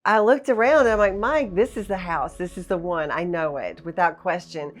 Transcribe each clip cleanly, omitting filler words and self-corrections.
I looked around and I'm like, Mike, this is the house. This is the one. I know it without question.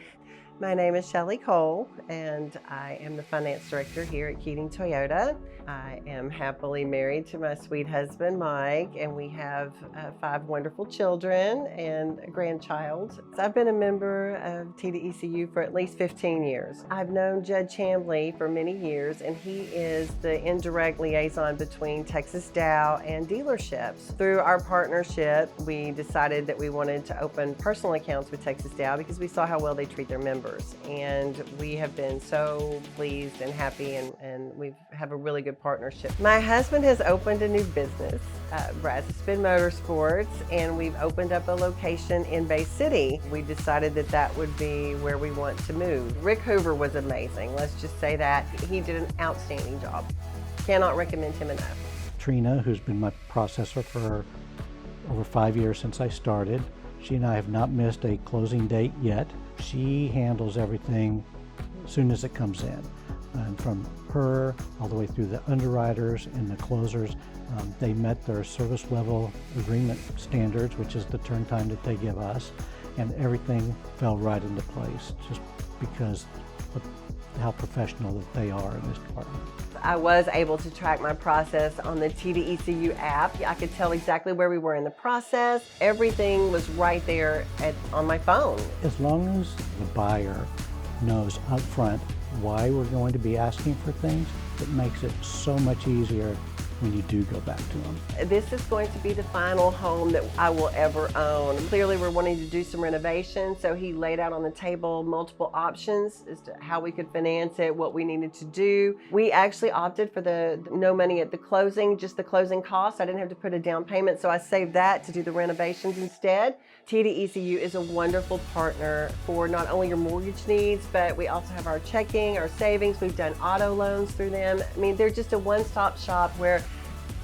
My name is Shelli Cole, and I am the finance director here at Keating Toyota. I am happily married to my sweet husband, Mike, and we have 5 wonderful children and a grandchild. So I've been a member of TDECU for at least 15 years. I've known Judge Chamblee for many years, and he is the indirect liaison between Texas Dow and dealerships. Through our partnership, we decided that we wanted to open personal accounts with Texas Dow because we saw how well they treat their members. And we have been so pleased and happy, and we have a really good partnership. My husband has opened a new business, Spin Motorsports, and we've opened up a location in Bay City. We decided that that would be where we want to move. Rick Hoover was amazing. Let's just say that. He did an outstanding job. Cannot recommend him enough. Trina, who's been my processor for over 5 years since I started, she and I have not missed a closing date yet. She handles everything as soon as it comes in. And from her all the way through the underwriters and the closers, they met their service level agreement standards, which is the turn time that they give us, and everything fell right into place just because of how professional that they are in this department. I was able to track my process on the TDECU app. I could tell exactly where we were in the process. Everything was right there on my phone. As long as the buyer knows up front why we're going to be asking for things, it makes it so much easier when you do go back to them. This is going to be the final home that I will ever own. Clearly we're wanting to do some renovations, so he laid out on the table multiple options as to how we could finance it, what we needed to do. We actually opted for the no money at the closing, just the closing costs. I didn't have to put a down payment, so I saved that to do the renovations instead. TDECU is a wonderful partner for not only your mortgage needs, but we also have our checking, our savings. We've done auto loans through them. I mean, they're just a one-stop shop where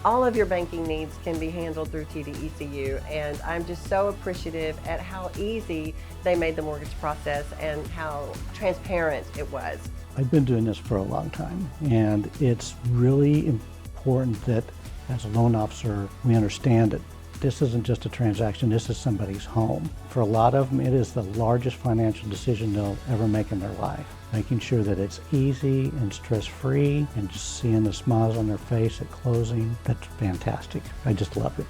all of your banking needs can be handled through TDECU, and I'm just so appreciative at how easy they made the mortgage process and how transparent it was. I've been doing this for a long time, and it's really important that as a loan officer, we understand that this isn't just a transaction, this is somebody's home. For a lot of them, it is the largest financial decision they'll ever make in their life. Making sure that it's easy and stress-free and just seeing the smiles on their face at closing, that's fantastic. I just love it.